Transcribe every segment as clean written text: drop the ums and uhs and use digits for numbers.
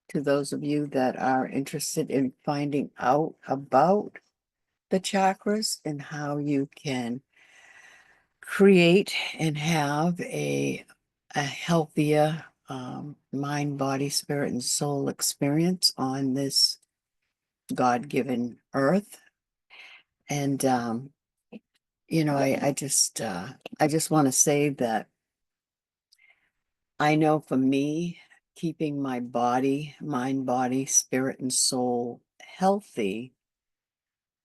to those of you that are interested in finding out about the chakras and how you can create and have a healthier mind, body, spirit, and soul experience on this God-given earth. And I just want to say that I know for me, keeping my body, mind, body, spirit, and soul healthy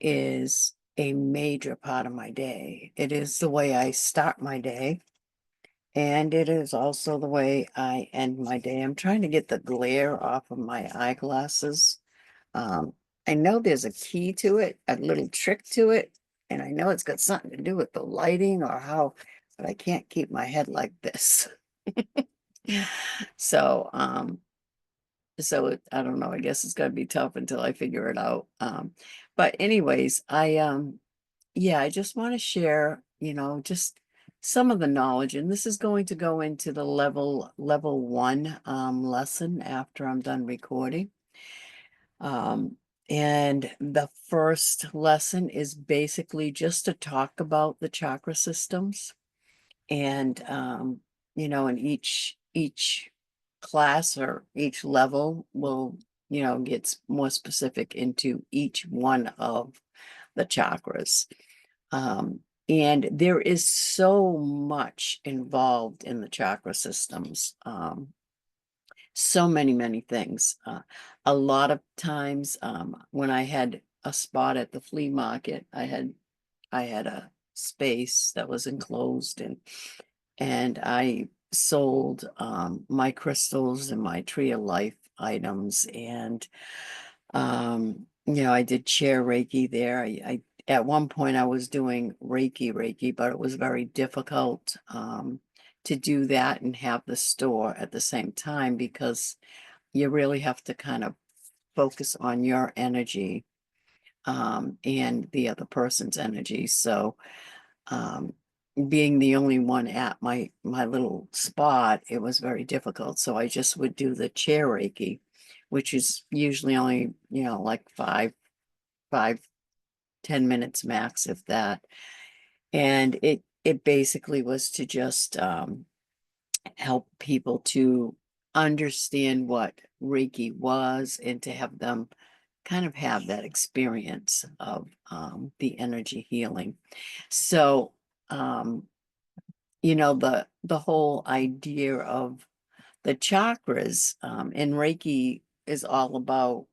is a major part of my day. It is the way I start my day, and it is also the way I end my day. I'm trying to get the glare off of my eyeglasses. Um, I know there's a key to it, a little trick to it, and I know it's got something to do with the lighting or how, but I can't keep my head like this. So, I don't know, I guess it's gonna be tough until I figure it out. But anyways, yeah, I just want to share, just some of the knowledge, and this is going to go into the level one lesson after I'm done recording. Um, and the first lesson is basically just to talk about the chakra systems. And in each class or each level will, gets more specific into each one of the chakras. Um, and there is so much involved in the chakra systems. So many things. A lot of times, when I had a spot at the flea market, I had a space that was enclosed, and I sold my crystals and my tree of life items. And I did chair Reiki there. I at one point I was doing Reiki, but it was very difficult to do that and have the store at the same time, because you really have to kind of focus on your energy and the other person's energy. So um, being the only one at my little spot, it was very difficult. So I just would do the chair Reiki, which is usually only, like 5, 10 minutes max, if that. And it basically was to just help people to understand what Reiki was and to have them kind of have that experience of the energy healing. So, um, the whole idea of the chakras in Reiki is all about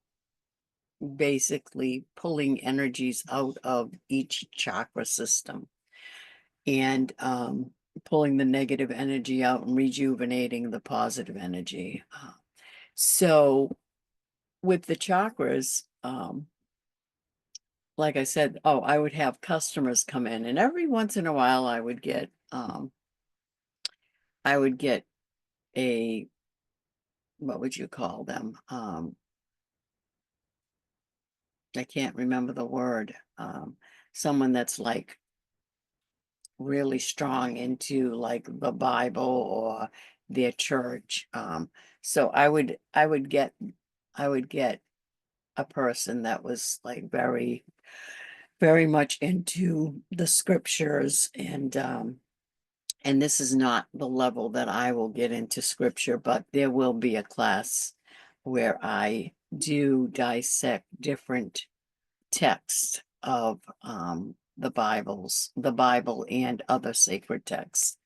basically pulling energies out of each chakra system and pulling the negative energy out and rejuvenating the positive energy. So with the chakras, like I said, I would have customers come in, and every once in a while I would get a, what would you call them? I can't remember the word. Someone that's like really strong into like the Bible or their church. So I would get a person that was like very, very much into the scriptures, and this is not the level that I will get into scripture, but there will be a class where I do dissect different texts of the Bible and other sacred texts.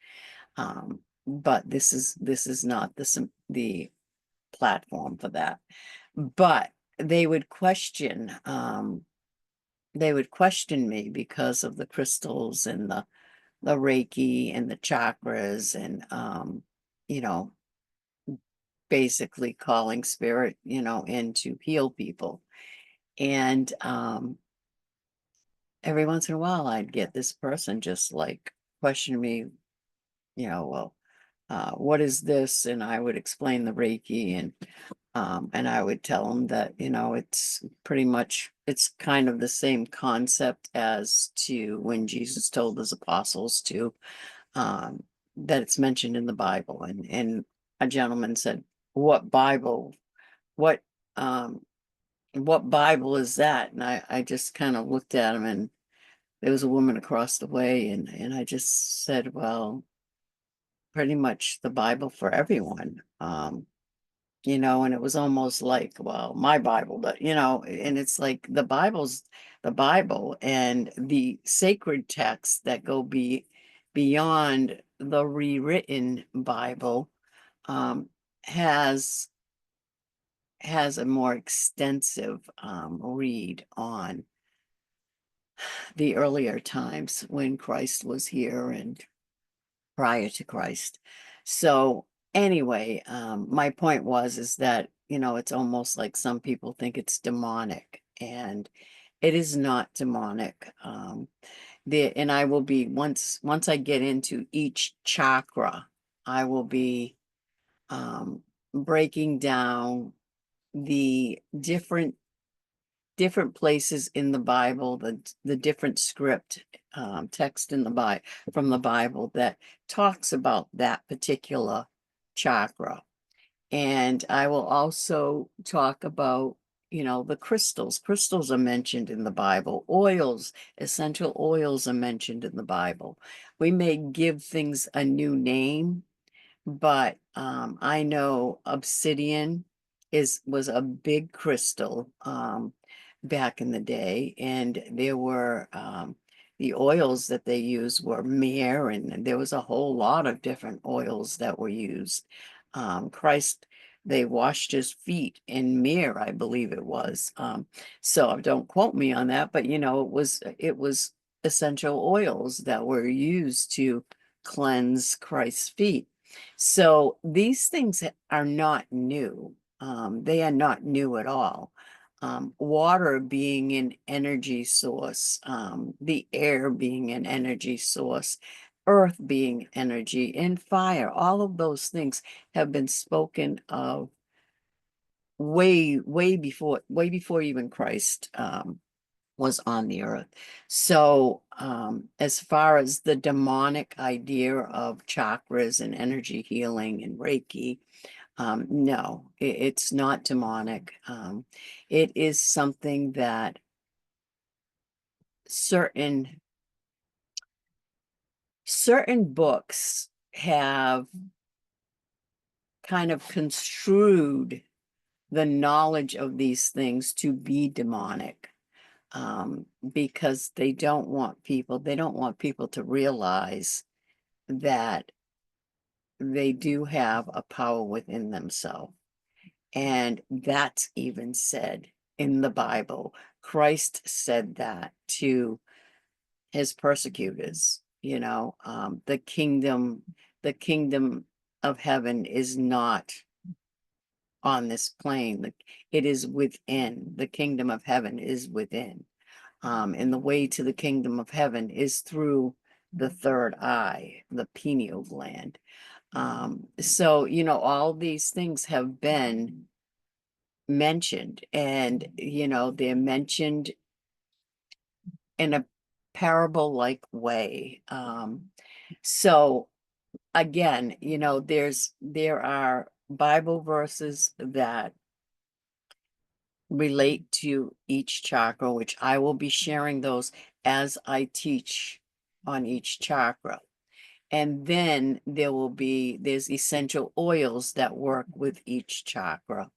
But this is not the platform for that. But they would question they would question me because of the crystals and the Reiki and the chakras, and you know, basically calling spirit, in to heal people. And every once in a while I'd get this person just like question me, well, what is this? And I would explain the Reiki, and I would tell them that, it's kind of the same concept as to when Jesus told his apostles to, um, that it's mentioned in the Bible. And a gentleman said, "What Bible?" what, what Bible is that? And I just kind of looked at him, and there was a woman across the way, and I just said, well, pretty much the Bible for everyone. And it was almost like, well, my Bible, but and it's like the Bible's the Bible, and the sacred texts that go beyond the rewritten Bible um, has has a more extensive read on the earlier times when Christ was here and prior to Christ. So anyway, my point was is that, it's almost like some people think it's demonic, and it is not demonic. And I will be once I get into each chakra, I will be um breaking down the different places in the Bible, the different script text in the Bible from the Bible that talks about that particular chakra. And I will also talk about, the crystals. Crystals are mentioned in the Bible. Oils, essential oils are mentioned in the Bible. We may give things a new name, but I know obsidian was a big crystal back in the day, and there were the oils that they used were myrrh, and there was a whole lot of different oils that were used. Christ, they washed his feet in myrrh, I believe it was. So don't quote me on that, but it was essential oils that were used to cleanse Christ's feet. So these things are not new. They are not new at all. Water being an energy source, the air being an energy source, earth being energy, and fire, all of those things have been spoken of way before even Christ was on the earth. So, as far as the demonic idea of chakras and energy healing and Reiki, no, it's not demonic. It is something that certain certain books have kind of construed the knowledge of these things to be demonic, because they don't want people to realize that they do have a power within themselves. And that's even said in the Bible. Christ said that to his persecutors, the kingdom of heaven is not on this plane. It is within. The kingdom of heaven is within. And the way to the kingdom of heaven is through the third eye, the pineal gland. So, all these things have been mentioned, and, they're mentioned in a parable-like way. So again, there are Bible verses that relate to each chakra, which I will be sharing those as I teach on each chakra. And then there's essential oils that work with each chakra.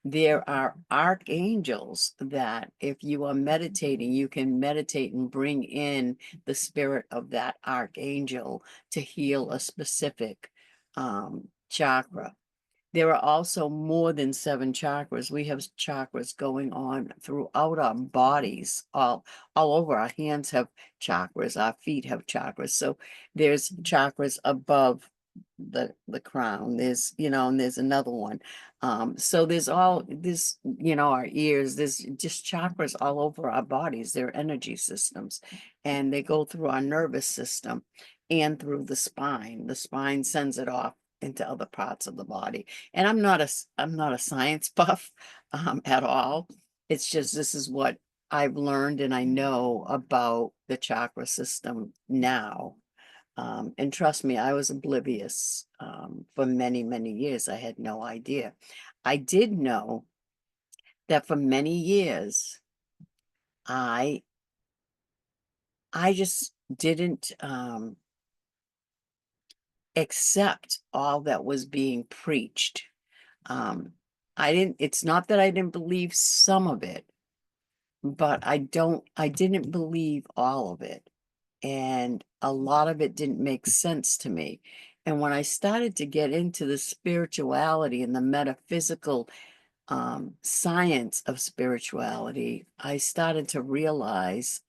There are archangels that, if you are meditating, you can meditate and bring in the spirit of that archangel to heal a specific chakra. There are also more than seven chakras. We have chakras going on throughout our bodies, all over. Our hands have chakras, our feet have chakras. So there's chakras above the crown. And there's another one. So there's all this, our ears, there's just chakras all over our bodies. They're energy systems, and they go through our nervous system and through the spine. The spine sends it off into other parts of the body. And I'm not a science buff at all. It's just this is what I've learned and I know about the chakra system now. And trust me, I was oblivious for many, many years. I had no idea. I did know that for many years I I just didn't accept all that was being preached. Um, it's not that I didn't believe some of it, but I didn't believe all of it. And a lot of it didn't make sense to me. And when I started to get into the spirituality and the metaphysical science of spirituality, I started to realize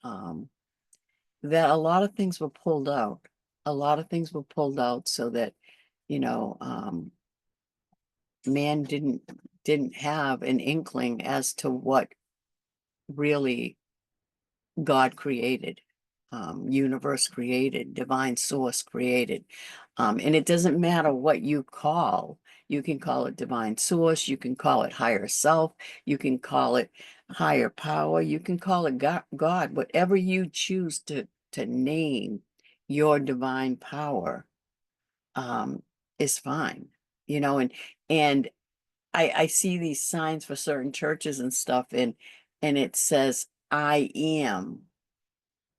that a lot of things were pulled out. A lot of things were pulled out so that, you know, man didn't have an inkling as to what really God created, universe created, divine source created. And it doesn't matter what you call. You can call it divine source, you can call it higher self, you can call it higher power, you can call it God, whatever you choose to name your divine power, um, is fine. You know, and I see these signs for certain churches and stuff, and it says I am,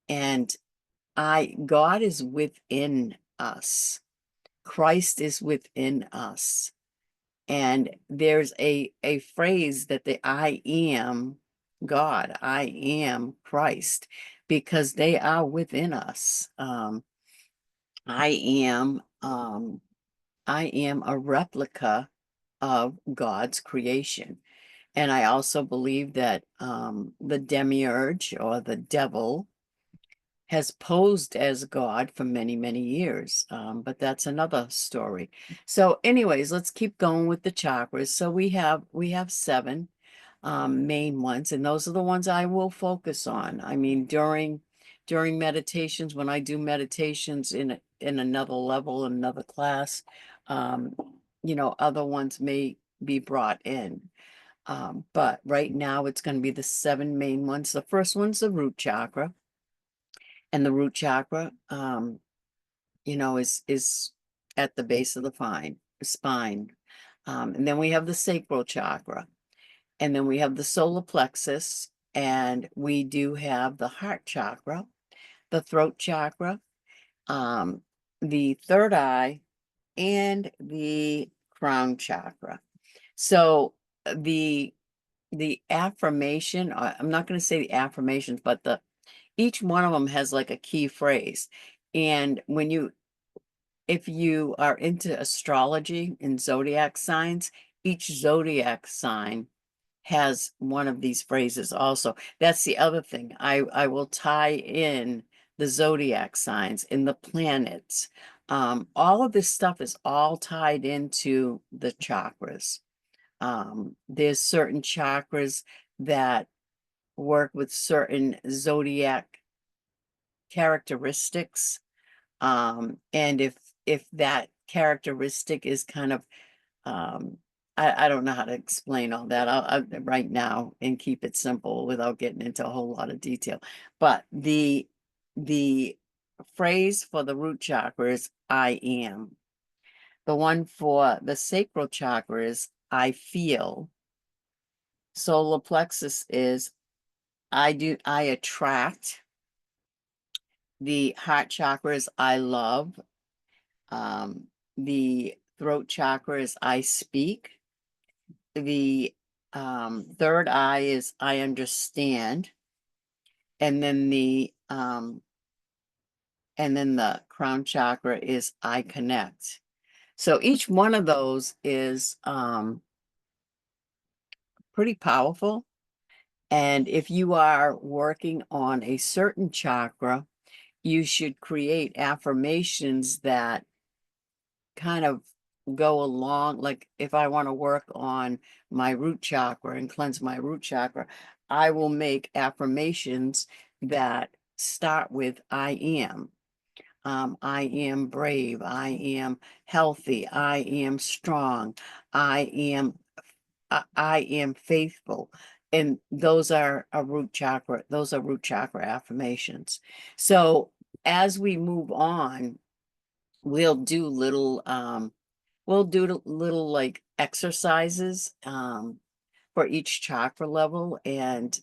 and God is within us. Christ is within us. And there's a phrase that the I am God, I am Christ, because they are within us. I am um I am a replica of God's creation. And I also believe that the demiurge or the devil has posed as God for many, many years. But that's another story. So, anyways, let's keep going with the chakras. So we have seven main ones, and those are the ones I will focus on. I mean, during meditations, when I do meditations in another level, another class, um, other ones may be brought in. But right now it's going to be the seven main ones. The first one's the root chakra, and the root chakra, is at the base of the spine. And then we have the sacral chakra, and then we have the solar plexus, and we do have the heart chakra, the throat chakra, um, the third eye, and the crown chakra. So the affirmation, I'm not going to say the affirmations, but the each one of them has like a key phrase. And if you are into astrology and zodiac signs, each zodiac sign has one of these phrases also. That's the other thing. I will tie in the zodiac signs and the planets. All of this stuff is all tied into the chakras. There's certain chakras that work with certain zodiac characteristics. And if that characteristic is kind of I don't know how to explain all that right now and keep it simple without getting into a whole lot of detail. But the phrase for the root chakra is I am. The one for the sacral chakra is I feel. Solar plexus is I attract. The heart chakra is I love. The throat chakra is I speak. The third eye is I understand. And then the crown chakra is I connect. So each one of those is pretty powerful. And if you are working on a certain chakra, you should create affirmations that kind of go along. Like if I want to work on my root chakra and cleanse my root chakra, I will make affirmations that start with I am. I am brave. I am healthy. I am strong. I am faithful. And those are a root chakra. Those are root chakra affirmations. So as we move on, we'll do little like exercises. for each chakra level, and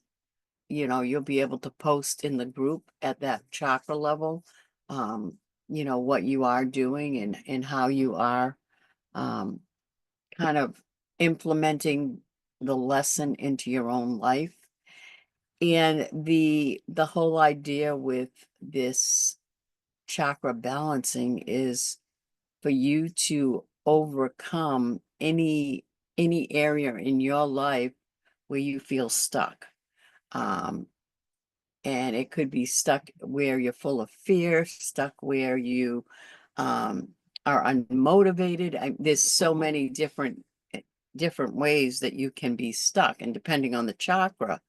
you'll be able to post in the group at that chakra level, um, what you are doing and how you are um, kind of implementing the lesson into your own life. And the whole idea with this chakra balancing is for you to overcome any area in your life where you feel stuck. Um, and it could be stuck where you're full of fear, stuck where you um, are unmotivated. There's so many different ways that you can be stuck, and depending on the chakra,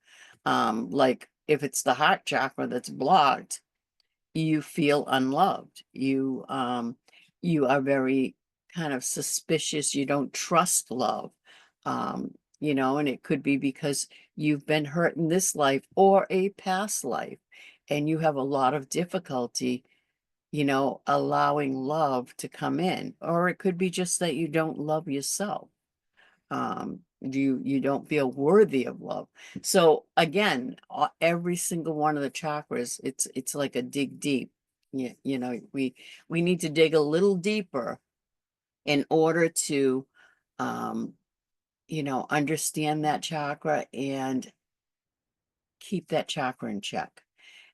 like if it's the heart chakra that's blocked, you feel unloved. You are very kind of suspicious. You don't trust love. And it could be because you've been hurt in this life or a past life, and you have a lot of difficulty, allowing love to come in. Or it could be just that you don't love yourself. You don't feel worthy of love. So again, every single one of the chakras, it's like a dig deep. We need to dig a little deeper in order to um understand that chakra and keep that chakra in check.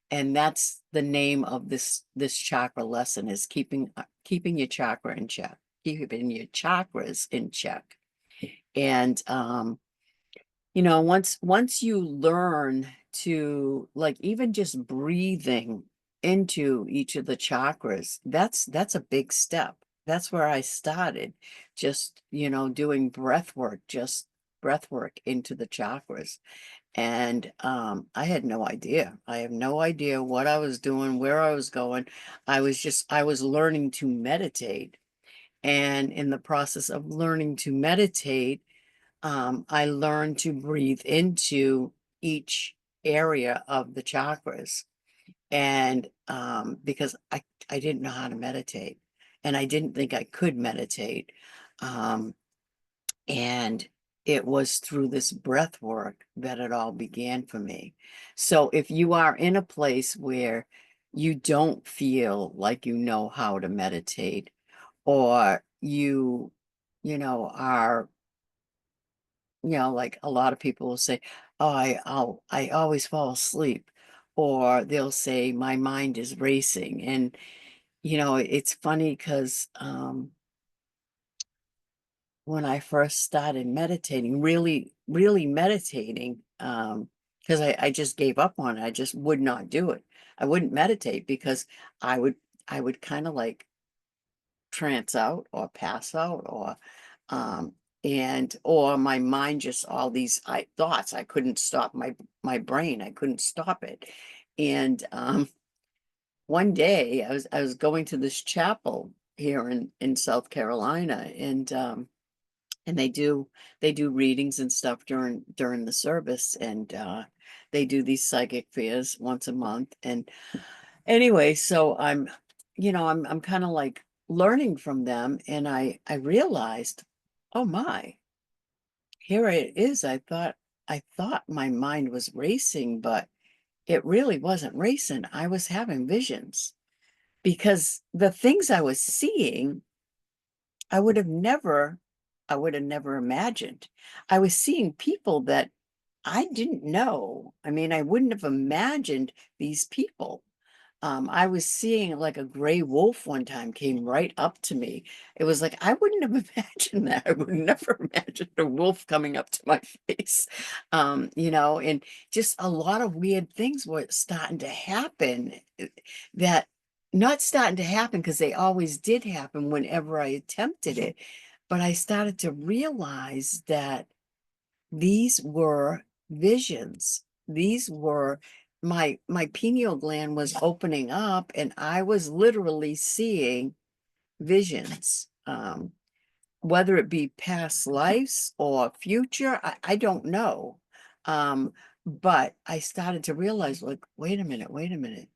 And that's the name of this chakra lesson, is keeping your chakra in check, keeping your chakras in check. And once you learn to, like, even just breathing into each of the chakras, that's a big step. That's where I started, just doing breath work into the chakras. And I had no idea. I have no idea what I was doing, where I was going. I was learning to meditate. And in the process of learning to meditate, I learned to breathe into each area of the chakras. And because I didn't know how to meditate, and I didn't think I could meditate. Um, and it was through this breath work that it all began for me. So if you are in a place where you don't feel like you know how to meditate, or are, like a lot of people will say, oh, I always fall asleep, or they'll say my mind is racing. And it's funny because when I first started meditating, really, really meditating, because I just gave up on it. I just would not do it. I wouldn't meditate because I would I would kind of like trance out or pass out, or um or my mind, just all these thoughts. I couldn't stop my brain. I couldn't stop it. And one day I was going to this chapel here in South Carolina, and they do readings and stuff during the service, and they do these psychic fairs once a month. And anyway, so I'm kind of like learning from them, and I realized, oh my, here it is. I thought my mind was racing, but it really wasn't racing. I was having visions, because the things I was seeing, I would have never, I would have never imagined. I was seeing people that I didn't know. I mean, I wouldn't have imagined these people. I was seeing like a gray wolf one time came right up to me. It was like, I wouldn't have imagined that. I would never imagined a wolf coming up to my face. And just a lot of weird things were starting to happen, that not starting to happen because they always did happen whenever I attempted it. But I started to realize that these were visions. These were my pineal gland was opening up, and I was literally seeing visions. Whether it be past lives or future, I don't know. But I started to realize, like, wait a minute.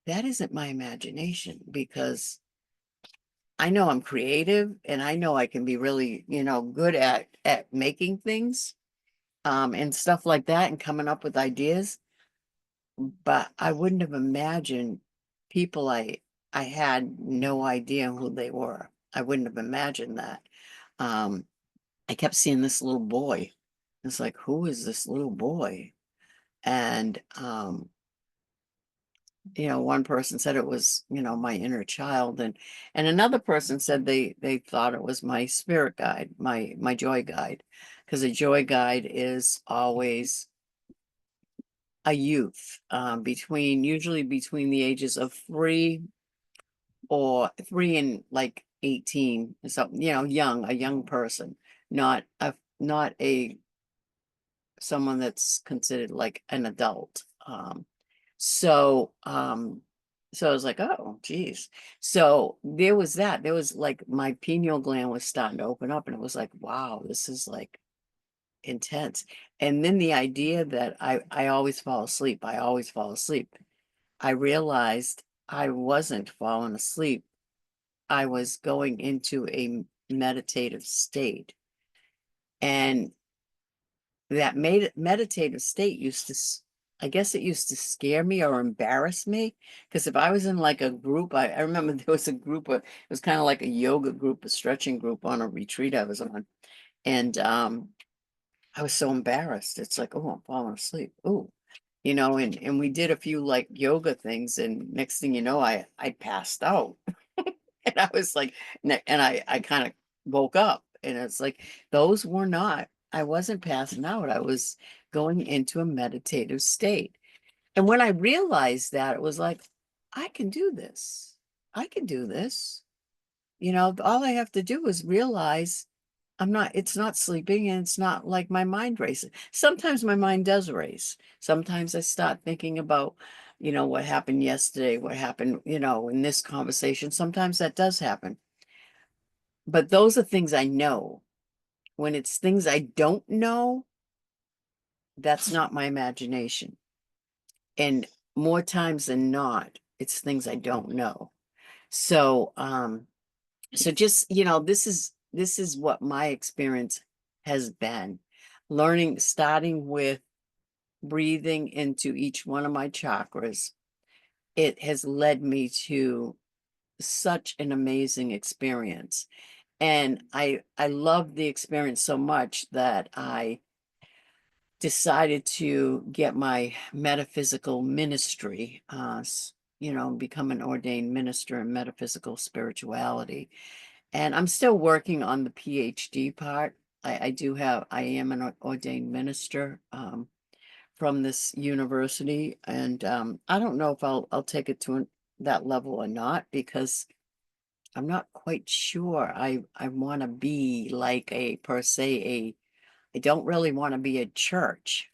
That isn't my imagination, because I know I'm creative, and I know I can be really, good at making things. and stuff like that, and coming up with ideas. But I wouldn't have imagined people I had no idea who they were. I wouldn't have imagined that. Um, I kept seeing this little boy. It's like, who is this little boy? And one person said it was, my inner child, and another person said they thought it was my spirit guide, my joy guide, because a joy guide is always a youth, usually between the ages of 3 and like 18, so a young person, not a someone that's considered like an adult. So um so I was like, oh geez. So there was like my pineal gland was starting to open up, and it was like, wow, this is like intense. And then the idea that I always fall asleep, I always fall asleep. I realized I wasn't falling asleep. I was going into a meditative state. And that meditative state I guess it used to scare me or embarrass me. Because if I was in like a group, I remember there was a group it was kind of like a yoga group, a stretching group on a retreat I was on. And I was so embarrassed. It's like, oh, I'm falling asleep. Oh, and we did a few like yoga things, and next thing you know, I passed out. And I was like, and I kind of woke up, and it's like, those were not, I wasn't passing out. I was going into a meditative state. And when I realized that, it was like, I can do this. I can do this. All I have to do is realize it's not sleeping, and it's not like my mind races. Sometimes my mind does race. Sometimes I start thinking about, what happened yesterday, what happened, in this conversation. Sometimes that does happen. But those are things I know. When it's things I don't know, that's not my imagination. And more times than not, it's things I don't know. So, so just, this is what my experience has been. Learning, starting with breathing into each one of my chakras, it has led me to such an amazing experience. And I love the experience so much that I decided to get my metaphysical ministry, become an ordained minister in metaphysical spirituality. And I'm still working on the PhD part. I am an ordained minister from this university. And I don't know if I'll take it to that level or not, because I'm not quite sure. I want to be like a per se I don't really want to be a church.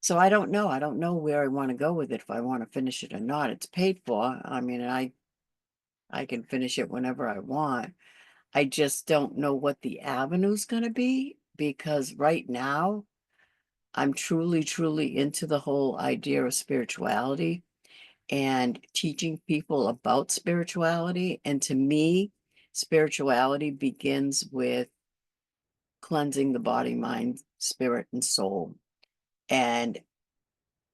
So I don't know. I don't know where I want to go with it, if I want to finish it or not. It's paid for. I mean, I can finish it whenever I want. I just don't know what the avenue's going to be, because right now I'm truly, truly into the whole idea of spirituality and teaching people about spirituality. And to me, spirituality begins with cleansing the body, mind, spirit, and soul. And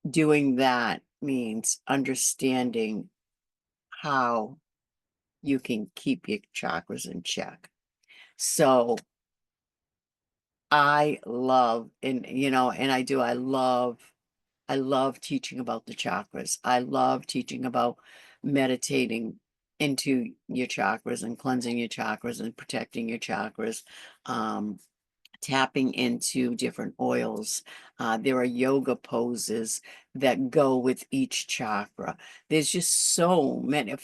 doing that means understanding how you can keep your chakras in check. So I love, and I love teaching about the chakras. I love teaching about meditating into your chakras and cleansing your chakras and protecting your chakras. Um, Tapping into different oils. There are yoga poses that go with each chakra. There's just so many.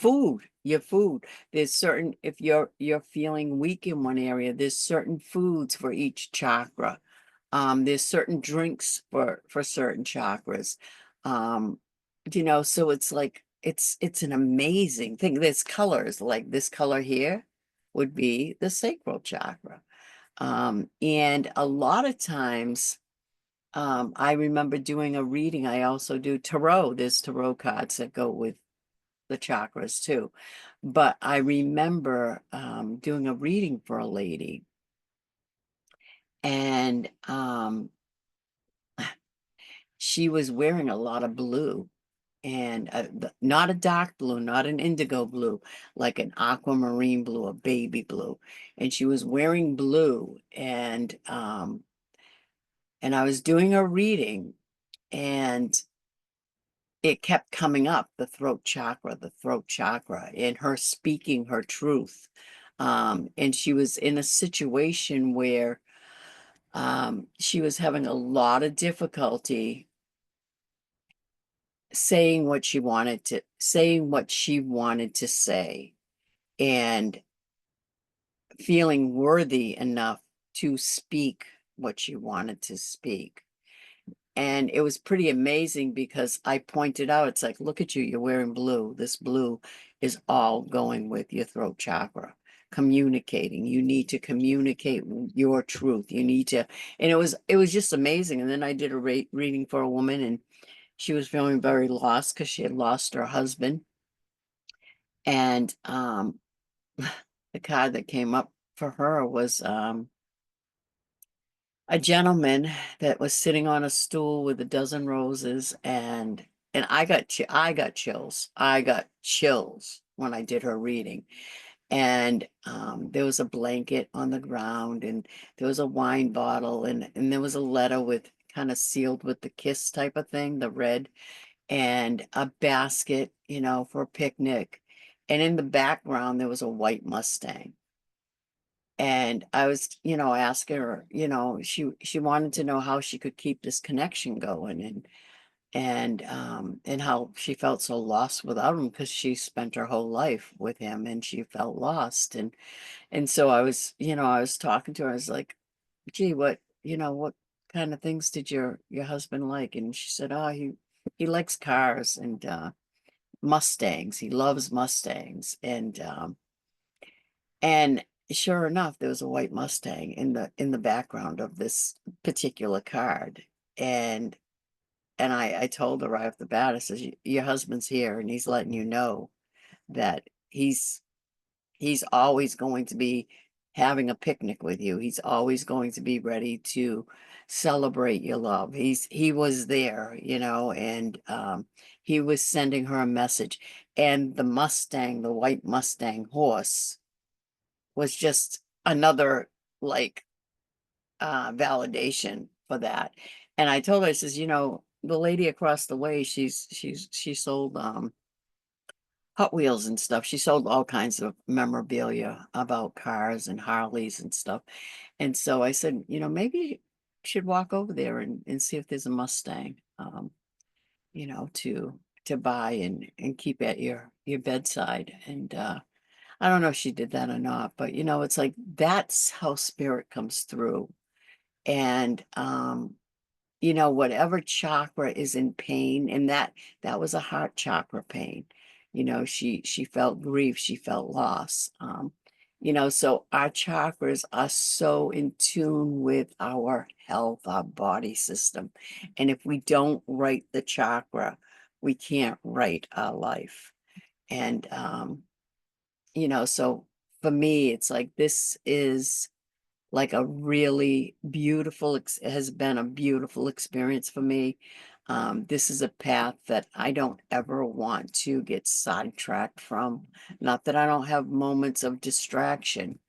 Your food. There's certain, if you're feeling weak in one area, there's certain foods for each chakra. There's certain drinks for certain chakras. Um, so it's like it's an amazing thing. There's colors, like this color here would be the sacral chakra. And a lot of times, I remember doing a reading. I also do tarot. There's tarot cards that go with the chakras too. But I remember doing a reading for a lady. And she was wearing a lot of blue, and not a dark blue, not an indigo blue, like an aquamarine blue, a baby blue. And she was wearing blue, and I was doing a reading, and it kept coming up, the throat chakra, and her speaking her truth. And she was in a situation where she was having a lot of difficulty saying what she wanted to say, and feeling worthy enough to speak what she wanted to speak. And it was pretty amazing because I pointed out, it's like, look at you, you're wearing blue. This blue is all going with your throat chakra. Communicating. You need to communicate your truth. You need to, and it was just amazing. And then I did a reading for a woman, and she was feeling very lost because she had lost her husband. And the card that came up for her was a gentleman that was sitting on a stool with a dozen roses, and I got chills. I got chills when I did her reading. And there was a blanket on the ground, and there was a wine bottle, and there was a letter with kind of sealed with the kiss type of thing, the red, and a basket, for a picnic. And in the background there was a white Mustang. And I was, asking her, she wanted to know how she could keep this connection going, and how she felt so lost without him, because she spent her whole life with him and she felt lost. And so I was talking to her. I was like, gee, what kind of things did your husband like? And she said, oh, he likes cars and Mustangs. He loves Mustangs. And sure enough, there was a white Mustang in the background of this particular card. And I told her right off the bat, I says, your husband's here, and he's letting you know that he's always going to be having a picnic with you. He's always going to be ready to celebrate your love. He was there, and he was sending her a message. And the Mustang, the white Mustang horse, was just another, like, validation for that. And I told her, I says, the lady across the way, she sold Hot Wheels and stuff. She sold all kinds of memorabilia about cars and Harleys and stuff. And so I said, maybe you should walk over there and see if there's a Mustang, to buy and keep at your bedside. And I don't know if she did that or not, but it's like that's how spirit comes through. And whatever chakra is in pain, and that was a heart chakra pain. She felt grief, she felt loss. So our chakras are so in tune with our health, our body system. And if we don't write the chakra, we can't write our life. And so for me, it's like this is like a really beautiful has been a beautiful experience for me. This is a path that I don't ever want to get sidetracked from. Not that I don't have moments of distraction,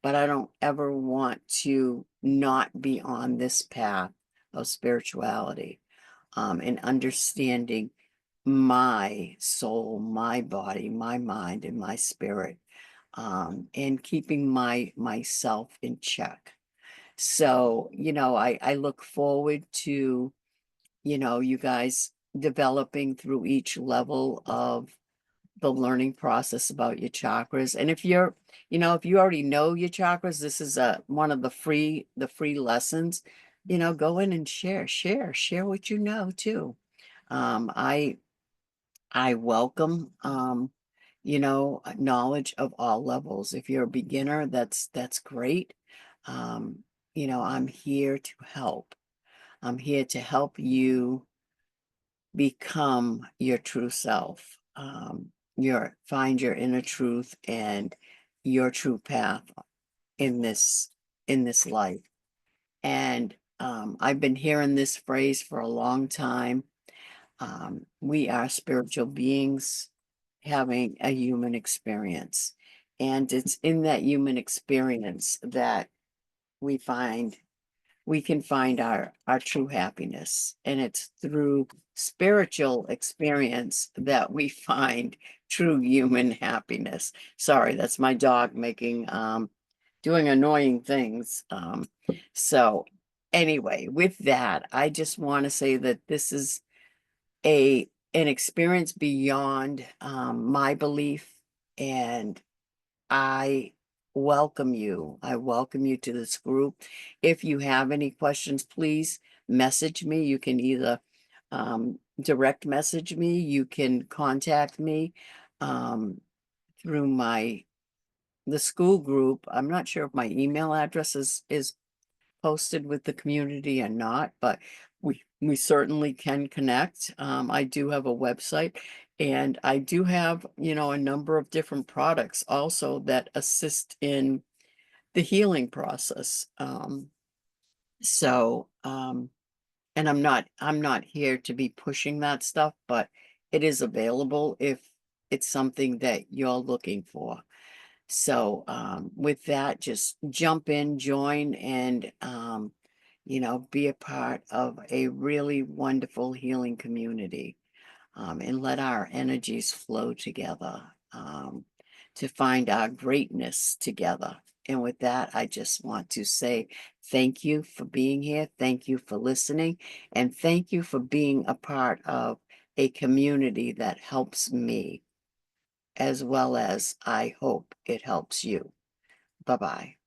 but I don't ever want to not be on this path of spirituality, and understanding my soul, my body, my mind, and my spirit, and keeping myself in check. So, I look forward to, you guys developing through each level of the learning process about your chakras. And if you already know your chakras, this is one of the free lessons. Go in and share what you know too. I welcome knowledge of all levels. If you're a beginner, that's great. Um, I'm here to help. I'm here to help you become your true self. Find your inner truth and your true path in this life. And I've been hearing this phrase for a long time. We are spiritual beings having a human experience. And it's in that human experience that we find we can find our true happiness. And it's through spiritual experience that we find true human happiness. Sorry, that's my dog making doing annoying things. So anyway, with that, I just want to say that this is an experience beyond my belief, and I welcome you. I welcome you to this group. If you have any questions, please message me. You can either direct message me, you can contact me um, through the school group. I'm not sure if my email address is posted with the community or not, but we certainly can connect. I do have a website, and I do have, a number of different products also that assist in the healing process. And I'm not here to be pushing that stuff, but it is available if it's something that you're looking for. So with that, just jump in, join, and be a part of a really wonderful healing community, and let our energies flow together, to find our greatness together. And with that, I just want to say thank you for being here. Thank you for listening. And thank you for being a part of a community that helps me, as well as I hope it helps you. Bye bye.